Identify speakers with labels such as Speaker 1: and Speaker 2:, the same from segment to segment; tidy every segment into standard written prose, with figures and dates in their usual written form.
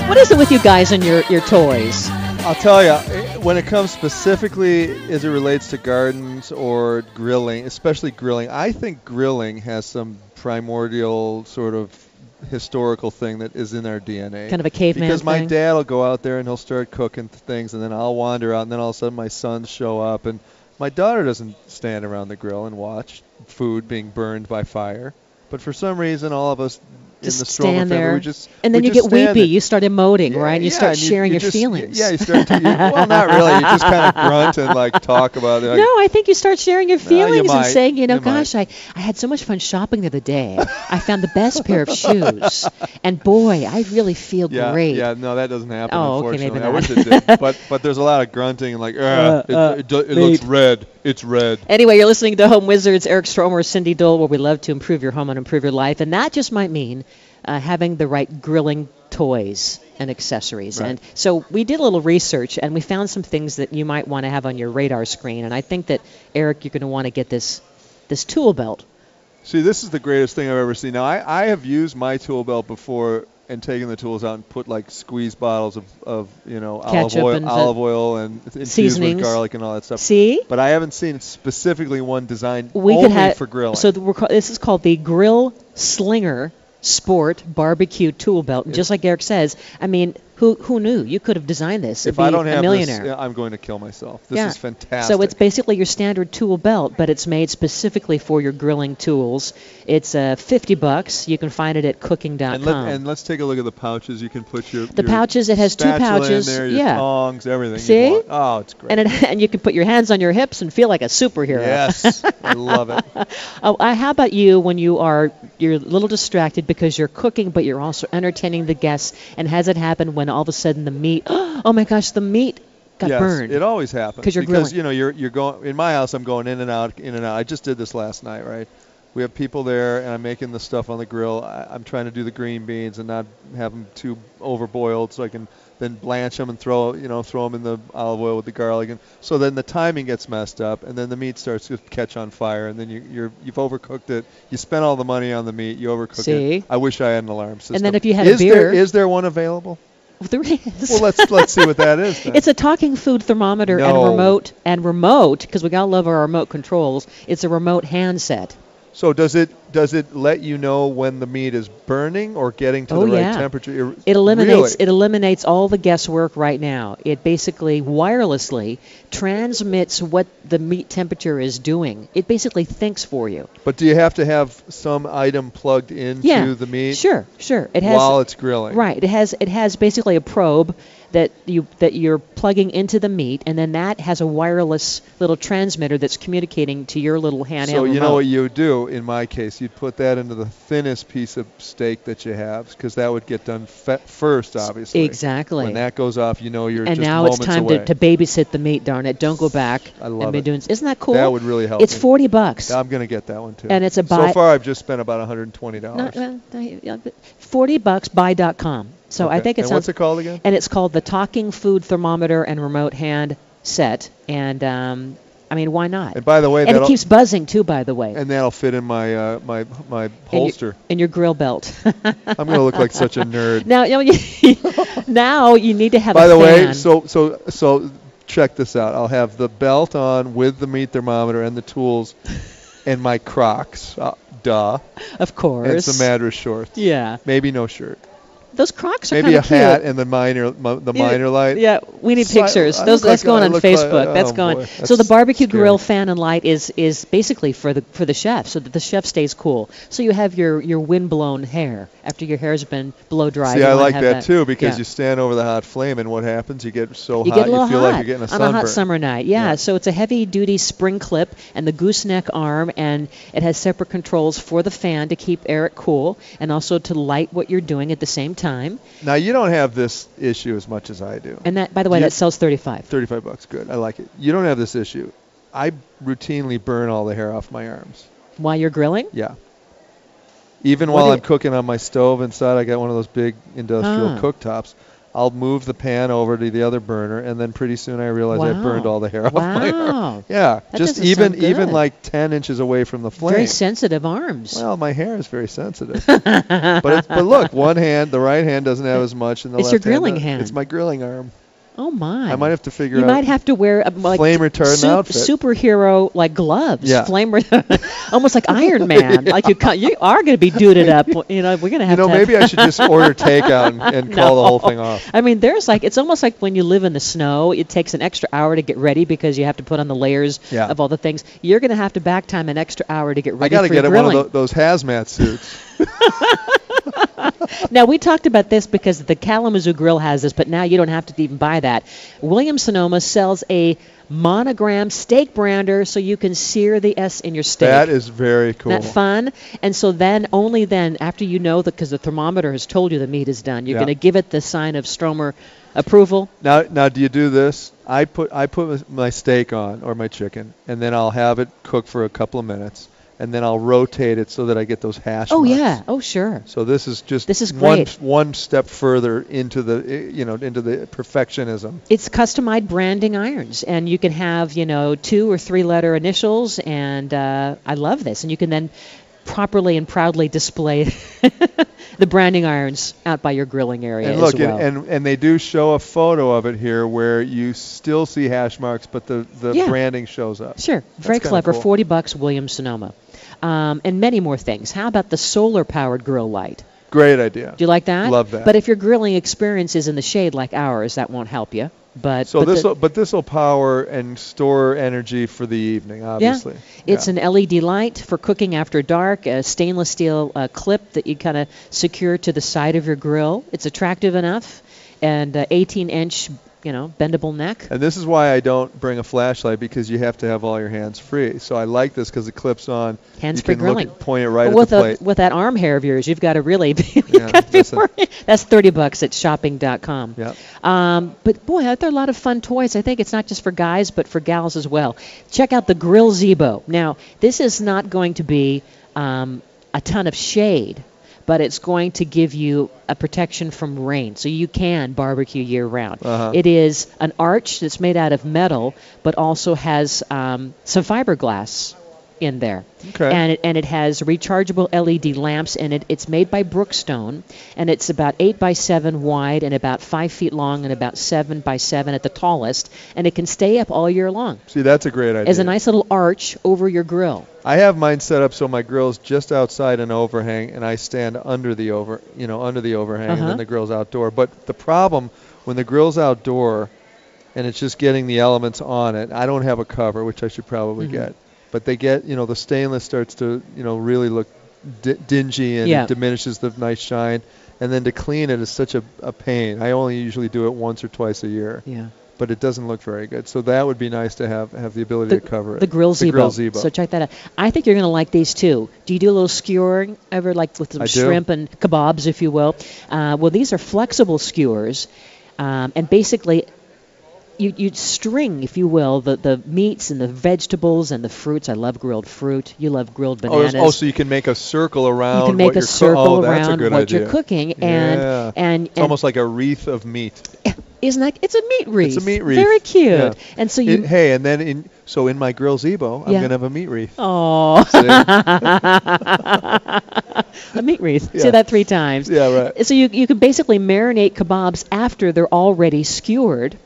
Speaker 1: What is it with you guys and your toys?
Speaker 2: I'll tell you, when it comes specifically as it relates to gardens or grilling, especially grilling, I think grilling has some primordial sort of historical thing that is in our DNA.
Speaker 1: Kind of a caveman
Speaker 2: Because my
Speaker 1: thing?
Speaker 2: dad will go out there and he'll start cooking things, and then I'll wander out, and then all of a sudden my sons show up, and my daughter doesn't stand around the grill and watch food being burned by fire. But for some reason, all of us in
Speaker 1: Just
Speaker 2: the Stromer
Speaker 1: stand
Speaker 2: family,
Speaker 1: there.
Speaker 2: we just
Speaker 1: And then
Speaker 2: we
Speaker 1: you
Speaker 2: just
Speaker 1: get
Speaker 2: stand
Speaker 1: weepy.
Speaker 2: there.
Speaker 1: You start emoting, right? And you start
Speaker 2: and
Speaker 1: sharing your
Speaker 2: just,
Speaker 1: feelings.
Speaker 2: Yeah, you start to, well, not really. You just kind of grunt and like talk about it. Like,
Speaker 1: No, I think you start sharing your
Speaker 2: you
Speaker 1: feelings and
Speaker 2: might.
Speaker 1: saying,
Speaker 2: You
Speaker 1: gosh, I had so much fun shopping the other day. I found the best pair of shoes. And boy, I really feel
Speaker 2: yeah,
Speaker 1: great.
Speaker 2: yeah, no, that doesn't happen,
Speaker 1: Oh, okay,
Speaker 2: unfortunately.
Speaker 1: maybe
Speaker 2: I
Speaker 1: not.
Speaker 2: wish it did. But there's a lot of grunting and like, it looks red. It's red.
Speaker 1: Anyway, you're listening to Home Wizards, Eric Stromer, Cindy Dole, where we love to improve your home and improve your life. And that just might mean having the right grilling toys and accessories.
Speaker 2: Right.
Speaker 1: And so we did a little research, and we found some things that you might want to have on your radar screen. And I think that, Eric, you're going to want to get this tool belt.
Speaker 2: See, this is the greatest thing I've ever seen. Now, I have used my tool belt before and taken the tools out and put like squeeze bottles of
Speaker 1: Ketchup and
Speaker 2: olive oil and infused
Speaker 1: seasonings.
Speaker 2: with garlic and all that stuff.
Speaker 1: See?
Speaker 2: But I haven't seen specifically one designed
Speaker 1: We
Speaker 2: only
Speaker 1: could have
Speaker 2: for grilling.
Speaker 1: So this is called the Grill Slinger Sport Barbecue Tool Belt. And just like Eric says, I mean, who knew? You could have designed this.
Speaker 2: if
Speaker 1: Be
Speaker 2: I don't
Speaker 1: a
Speaker 2: have
Speaker 1: millionaire.
Speaker 2: this, I'm going to kill myself. This
Speaker 1: Yeah.
Speaker 2: is fantastic.
Speaker 1: So it's basically your standard tool belt, but it's made specifically for your grilling tools. It's $50. You can find it at cooking.com.
Speaker 2: and let's take a look at the pouches. You can put your
Speaker 1: pouches. It has two
Speaker 2: spatula
Speaker 1: pouches.
Speaker 2: in there, your
Speaker 1: Yeah.
Speaker 2: tongs, everything. you
Speaker 1: See?
Speaker 2: want. Oh, it's great.
Speaker 1: And you can put your hands on your hips and feel like a superhero.
Speaker 2: Yes, I love it.
Speaker 1: How about you when you're a little distracted because you're cooking, but you're also entertaining the guests? And has it happened when all of a sudden the meat? Oh my gosh, the meat got
Speaker 2: Yes,
Speaker 1: burned.
Speaker 2: it always happens
Speaker 1: 'Cause you're
Speaker 2: because
Speaker 1: grilling.
Speaker 2: you're going in my house. I'm going in and out, in and out. I just did this last night, right? We have people there, and I'm making the stuff on the grill. I'm trying to do the green beans and not have them too overboiled, so I can then blanch them and throw them in the olive oil with the garlic, and so then the timing gets messed up, and then the meat starts to catch on fire, and then you've overcooked it. You spent all the money on the meat, you overcooked
Speaker 1: See?
Speaker 2: it. I wish I had an alarm system.
Speaker 1: And then if you had a
Speaker 2: is
Speaker 1: beer-
Speaker 2: is there one available?
Speaker 1: There is.
Speaker 2: Well, let's see what that is. Then.
Speaker 1: It's a talking food thermometer
Speaker 2: No.
Speaker 1: and remote, because we gotta love our remote controls. It's a remote handset.
Speaker 2: So does it let you know when the meat is burning or getting to
Speaker 1: Oh,
Speaker 2: the right
Speaker 1: yeah.
Speaker 2: temperature?
Speaker 1: It eliminates
Speaker 2: Really?
Speaker 1: all the guesswork right now. It basically wirelessly transmits what the meat temperature is doing. It basically thinks for you.
Speaker 2: But do you have to have some item plugged into the meat
Speaker 1: Sure. It has
Speaker 2: while it's grilling?
Speaker 1: Right. It has basically a probe that you're plugging into the meat, and then that has a wireless little transmitter that's communicating to your little handheld
Speaker 2: So you know
Speaker 1: remote.
Speaker 2: what you would do, in my case, you'd put that into the thinnest piece of steak that you have, because that would get done first, obviously.
Speaker 1: Exactly.
Speaker 2: When that goes off, you know you're
Speaker 1: And
Speaker 2: just
Speaker 1: now it's
Speaker 2: moments
Speaker 1: time
Speaker 2: away.
Speaker 1: to babysit the meat, darn it. Don't go back.
Speaker 2: I love
Speaker 1: and be
Speaker 2: it.
Speaker 1: doing. Isn't that cool?
Speaker 2: That would really help
Speaker 1: It's
Speaker 2: me.
Speaker 1: $40.
Speaker 2: I'm going to get that one, too.
Speaker 1: And it's a
Speaker 2: So
Speaker 1: buy-
Speaker 2: far, I've just spent about $120.
Speaker 1: $40 buy.com. So I
Speaker 2: Okay.
Speaker 1: think it
Speaker 2: And
Speaker 1: sounds.
Speaker 2: what's it called again?
Speaker 1: And it's called the Talking Food Thermometer and Remote Hand Set. And I mean, why not?
Speaker 2: And by the way,
Speaker 1: And it
Speaker 2: that'll-
Speaker 1: keeps buzzing too. By the way.
Speaker 2: And that'll fit in my my holster.
Speaker 1: In your grill belt.
Speaker 2: I'm going to look like such a nerd.
Speaker 1: Now, now you need to have
Speaker 2: By
Speaker 1: a
Speaker 2: the way,
Speaker 1: fan.
Speaker 2: so check this out. I'll have the belt on with the meat thermometer and the tools, and my Crocs. Duh.
Speaker 1: Of course.
Speaker 2: And some Madras shorts.
Speaker 1: Yeah.
Speaker 2: Maybe no shirt.
Speaker 1: Those Crocs are
Speaker 2: Maybe
Speaker 1: kind
Speaker 2: a
Speaker 1: of cute.
Speaker 2: hat and the minor light.
Speaker 1: Yeah, we need
Speaker 2: So
Speaker 1: pictures.
Speaker 2: I
Speaker 1: That's
Speaker 2: look like-
Speaker 1: going
Speaker 2: I
Speaker 1: on
Speaker 2: look
Speaker 1: Facebook.
Speaker 2: like-
Speaker 1: That's
Speaker 2: oh,
Speaker 1: going.
Speaker 2: boy,
Speaker 1: So the
Speaker 2: that's
Speaker 1: barbecue
Speaker 2: scary.
Speaker 1: grill fan and light is basically for the chef, so that the chef stays cool. So you have your windblown hair after your hair's been blow dried.
Speaker 2: See,
Speaker 1: You
Speaker 2: I
Speaker 1: wanna
Speaker 2: like
Speaker 1: have
Speaker 2: that too, because
Speaker 1: yeah.
Speaker 2: you stand over the hot flame, and what happens? You get so
Speaker 1: You
Speaker 2: hot,
Speaker 1: get a little
Speaker 2: you feel
Speaker 1: hot
Speaker 2: like you're getting a
Speaker 1: on a
Speaker 2: sunburn.
Speaker 1: hot summer night. Yeah,
Speaker 2: Yeah.
Speaker 1: so it's a heavy-duty spring clip and the gooseneck arm, and it has separate controls for the fan to keep Eric cool and also to light what you're doing at the same time.
Speaker 2: Now, you don't have this issue as much as I do.
Speaker 1: And that, by the way,
Speaker 2: You-
Speaker 1: that sells $35.
Speaker 2: $35, good. I like it. You don't have this issue. I routinely burn all the hair off my arms.
Speaker 1: While you're grilling?
Speaker 2: Yeah. Even
Speaker 1: What
Speaker 2: while
Speaker 1: do-
Speaker 2: I'm cooking on my stove inside, I got one of those big industrial
Speaker 1: Ah.
Speaker 2: cooktops. I'll move the pan over to the other burner, and then pretty soon I realize I burned all the hair off my arm. Yeah,
Speaker 1: that
Speaker 2: just
Speaker 1: even
Speaker 2: like 10 inches away from the flame.
Speaker 1: Very sensitive arms.
Speaker 2: Well, my hair is very sensitive. but look, one hand, the right hand doesn't have as much, and the
Speaker 1: it's
Speaker 2: left
Speaker 1: your grilling hand.
Speaker 2: It's my grilling arm.
Speaker 1: Oh my!
Speaker 2: I might have to figure out.
Speaker 1: You might have to wear
Speaker 2: flame retardant outfit.
Speaker 1: Superhero gloves.
Speaker 2: Yeah.
Speaker 1: Flame almost like Iron Man.
Speaker 2: Yeah.
Speaker 1: Like you are going to be duded up. You know, we're going to have.
Speaker 2: Maybe I should just order takeout and call the whole thing off.
Speaker 1: I mean, it's almost like when you live in the snow. It takes an extra hour to get ready because you have to put on the layers of all the things. You're going to have to back time an extra hour to get ready.
Speaker 2: I got to get
Speaker 1: grilling.
Speaker 2: one of those hazmat suits.
Speaker 1: Now, we talked about this because the Kalamazoo Grill has this, but now you don't have to even buy that. Williams-Sonoma sells a monogram steak brander so you can sear the S in your steak.
Speaker 2: That is very cool.
Speaker 1: Isn't that fun? And so only then, after you know that, because the thermometer has told you the meat is done, you're going to give it the sign of Stromer approval.
Speaker 2: Now, do you do this? I put my steak on, or my chicken, and then I'll have it cook for a couple of minutes. And then I'll rotate it so that I get those hash marks.
Speaker 1: Oh yeah, oh sure.
Speaker 2: So this is
Speaker 1: great.
Speaker 2: one step further into the into the perfectionism.
Speaker 1: It's customized branding irons, and you can have 2 or 3 letter initials, and I love this. And you can then properly and proudly display the branding irons out by your grilling area.
Speaker 2: And look,
Speaker 1: as well.
Speaker 2: and they do show a photo of it here where you still see hash marks, but the branding shows up.
Speaker 1: Sure, very clever.
Speaker 2: Cool.
Speaker 1: $40, Williams-Sonoma. And many more things. How about the solar-powered grill light?
Speaker 2: Great idea.
Speaker 1: Do you like that?
Speaker 2: Love that.
Speaker 1: But if your grilling experience is in the shade like ours, that won't help you. But
Speaker 2: this will power and store energy for the evening, obviously.
Speaker 1: Yeah. It's an LED light for cooking after dark, a stainless steel clip that you kind of secure to the side of your grill. It's attractive enough, and 18-inch bendable neck.
Speaker 2: And this is why I don't bring a flashlight, because you have to have all your hands free. So I like this because it clips on.
Speaker 1: Hands-free grilling.
Speaker 2: Point it right at the plate.
Speaker 1: With that arm hair of yours, you've got to really be That's $30 at shopping.com.
Speaker 2: Yep.
Speaker 1: But boy, aren't there a lot of fun toys? I think it's not just for guys, but for gals as well. Check out the Grill Zebo. Now, this is not going to be a ton of shade, but it's going to give you a protection from rain, so you can barbecue year-round.
Speaker 2: Uh-huh.
Speaker 1: It is an arch that's made out of metal, but also has some fiberglass in there.
Speaker 2: Okay.
Speaker 1: And it has rechargeable LED lamps in it. It's made by Brookstone, and it's about 8 by 7 wide and about 5 feet long and about 7 by 7 at the tallest, and it can stay up all year long.
Speaker 2: See, that's a great idea.
Speaker 1: As a nice little arch over your grill.
Speaker 2: I have mine set up so my grill's just outside an overhang, and I stand under the overhang, and then the grill's outdoor. But the problem when the grill's outdoor, and it's just getting the elements on it, I don't have a cover, which I should probably get. But they get, the stainless starts to, really look dingy, and it diminishes the nice shine. And then to clean it is such a pain. I only usually do it once or twice a year.
Speaker 1: Yeah.
Speaker 2: But it doesn't look very good. So that would be nice to have the ability to cover it.
Speaker 1: The Grill Zebo. So check that out. I think you're going to like these too. Do you do a little skewering ever, like with some shrimp and kebabs, if you will? Well, these are flexible skewers, and basically you string, if you will, the meats and the vegetables and the fruits. I love grilled fruit. You love grilled bananas.
Speaker 2: So you can make a circle around.
Speaker 1: You can make a circle around what you're cooking,
Speaker 2: and
Speaker 1: it's
Speaker 2: almost like a wreath of meat.
Speaker 1: Isn't that? It's a meat wreath.
Speaker 2: It's a meat wreath.
Speaker 1: Very cute.
Speaker 2: Yeah.
Speaker 1: And so
Speaker 2: and then in my Grill Zebo, I'm gonna have a meat wreath.
Speaker 1: Oh. A meat wreath.
Speaker 2: Yeah.
Speaker 1: Say that 3 times.
Speaker 2: Yeah, right.
Speaker 1: So you can basically marinate kebabs after they're already skewered,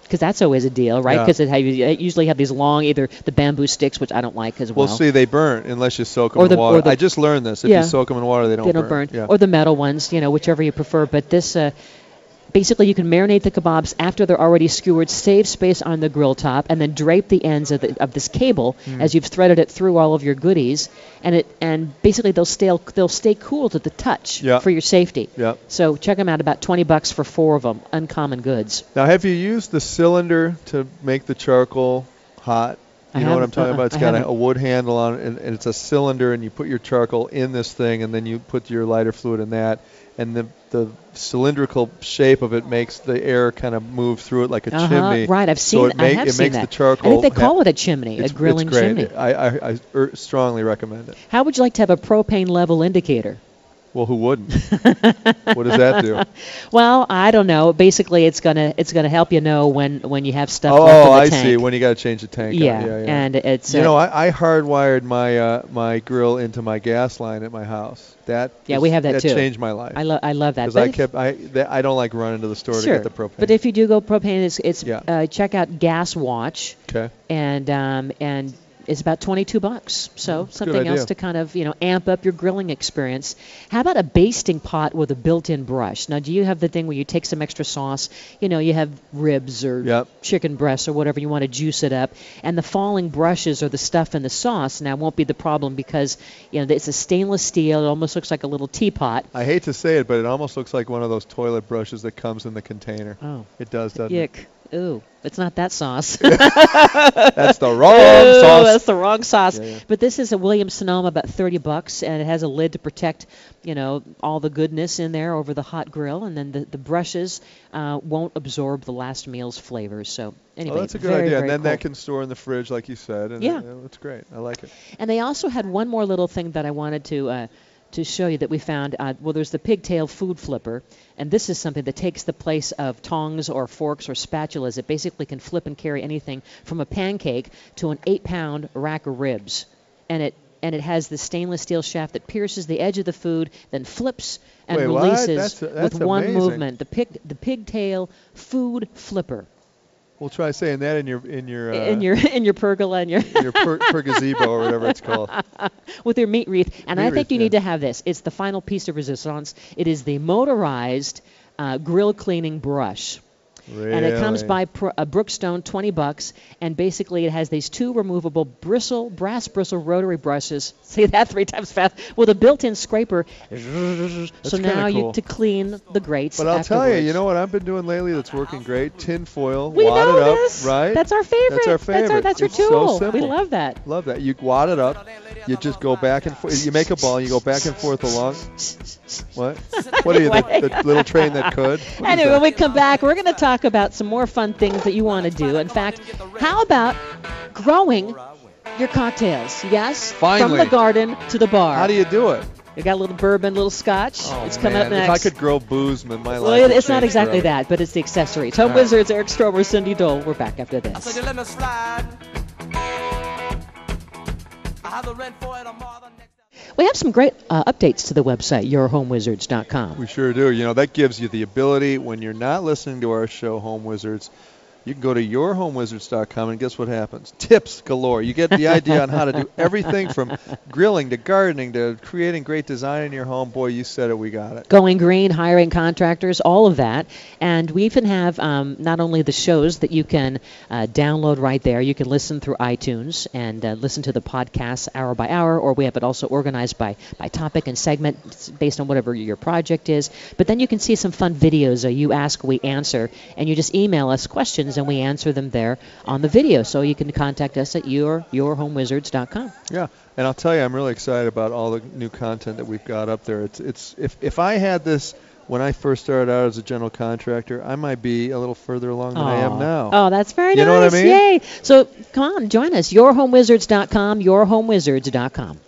Speaker 1: because that's always a deal, right? Because you usually have these long, either the bamboo sticks, which I don't like as well.
Speaker 2: Well, see, they burn unless you soak them in water. I just learned this. If you soak them in water, they don't burn. Yeah.
Speaker 1: Or the metal ones, whichever you prefer. But this, basically, you can marinate the kebabs after they're already skewered, save space on the grill top, and then drape the ends of this cable as you've threaded it through all of your goodies, and basically they'll stay cool to the touch for your safety.
Speaker 2: Yeah.
Speaker 1: So check them out. About $20 for 4 of them. Uncommon goods.
Speaker 2: Now, have you used the cylinder to make the charcoal hot? You know what I'm talking about? It's got a wood handle on it, and it's a cylinder, and you put your charcoal in this thing, and then you put your lighter fluid in that. And the cylindrical shape of it makes the air kind of move through it like a chimney.
Speaker 1: Right, I've seen.
Speaker 2: So it makes the charcoal.
Speaker 1: I think they call it a chimney, a grilling
Speaker 2: it's great.
Speaker 1: chimney.
Speaker 2: I strongly recommend it.
Speaker 1: How would you like to have a propane level indicator?
Speaker 2: Well, who wouldn't? What does that do?
Speaker 1: Well, I don't know. Basically, it's gonna help you know when you have stuff left in the tank.
Speaker 2: I see. When you got to change the tank.
Speaker 1: Yeah,
Speaker 2: out. Yeah.
Speaker 1: And it's
Speaker 2: I hardwired my grill into my gas line at my house.
Speaker 1: We have that too.
Speaker 2: That changed my life.
Speaker 1: I love that.
Speaker 2: Because I don't like running to the store to get the propane.
Speaker 1: But if you do go propane, it's check out Gas Watch.
Speaker 2: Okay.
Speaker 1: And it's about $22. So something else to kind of, amp up your grilling experience. How about a basting pot with a built-in brush? Now, do you have the thing where you take some extra sauce? You have ribs or chicken breasts or whatever, you want to juice it up. And the falling brushes or the stuff in the sauce now won't be the problem because, it's a stainless steel. It almost looks like a little teapot.
Speaker 2: I hate to say it, but it almost looks like one of those toilet brushes that comes in the container.
Speaker 1: Oh.
Speaker 2: It does, doesn't
Speaker 1: it?
Speaker 2: Yuck.
Speaker 1: Ooh, it's not that sauce.
Speaker 2: That's the wrong sauce.
Speaker 1: That's the wrong sauce. Yeah. But this is a Williams-Sonoma, about $30, and it has a lid to protect, all the goodness in there over the hot grill, and then the brushes won't absorb the last meal's flavors. So anyway,
Speaker 2: that's a good idea. And then that can store in the fridge, like you said. And that's great. I like it.
Speaker 1: And they also had one more little thing that I wanted to show you that we found. There's the pigtail food flipper, and this is something that takes the place of tongs or forks or spatulas. It basically can flip and carry anything from a pancake to an 8-pound rack of ribs, and it has the stainless steel shaft that pierces the edge of the food, then flips and releases
Speaker 2: that's
Speaker 1: with one
Speaker 2: amazing.
Speaker 1: movement. The pigtail food flipper.
Speaker 2: We'll try saying that in your
Speaker 1: pergola and your
Speaker 2: pergazebo or whatever it's called.
Speaker 1: With your meat wreath. And I think you need to have this. It's the final piece of resistance. It is the motorized grill cleaning brush.
Speaker 2: Really?
Speaker 1: And it comes by Brookstone, $20, and basically it has these 2 removable brass bristle rotary brushes. Say that 3 times fast with a built-in scraper. So now you to clean the grates.
Speaker 2: But I'll tell you what I've been doing lately that's working great? Tin foil, wad it up, right?
Speaker 1: That's our favorite.
Speaker 2: That's our favorite.
Speaker 1: That's your
Speaker 2: it's
Speaker 1: tool.
Speaker 2: So simple.
Speaker 1: We love that.
Speaker 2: Love that. You wad it up. You just go back and forth. You make a ball. You go back and forth along. What? What are you, the little train that could?
Speaker 1: Anyway, when we come back, we're going to talk about some more fun things that you want to do. In fact, how about growing your cocktails? Yes?
Speaker 2: Finally.
Speaker 1: From the garden to the bar.
Speaker 2: How do you do it?
Speaker 1: You got a little bourbon, a little scotch. It's coming up next.
Speaker 2: If I could grow booze, my life
Speaker 1: would change. It's not exactly that, but it's the accessories. Home Wizards, Eric Stromer, Cindy Dole. We're back after this. I said, let me slide. I have the rent for it on more than next. We have some great updates to the website, yourhomewizards.com.
Speaker 2: We sure do. That gives you the ability, when you're not listening to our show, Home Wizards, you can go to yourhomewizards.com, and guess what happens? Tips galore. You get the idea on how to do everything from grilling to gardening to creating great design in your home. Boy, you said it, we got it.
Speaker 1: Going green, hiring contractors, all of that. And we even have not only the shows that you can download right there. You can listen through iTunes and listen to the podcasts hour by hour, or we have it also organized by topic and segment based on whatever your project is. But then you can see some fun videos. You ask, we answer, and you just email us questions, and we answer them there on the video. So you can contact us at yourhomewizards.com.
Speaker 2: Yeah, and I'll tell you, I'm really excited about all the new content that we've got up there. It's if I had this when I first started out as a general contractor, I might be a little further along than I am now.
Speaker 1: Oh, that's very nice.
Speaker 2: You know what I mean?
Speaker 1: Yay. So come on, join us. Yourhomewizards.com, yourhomewizards.com.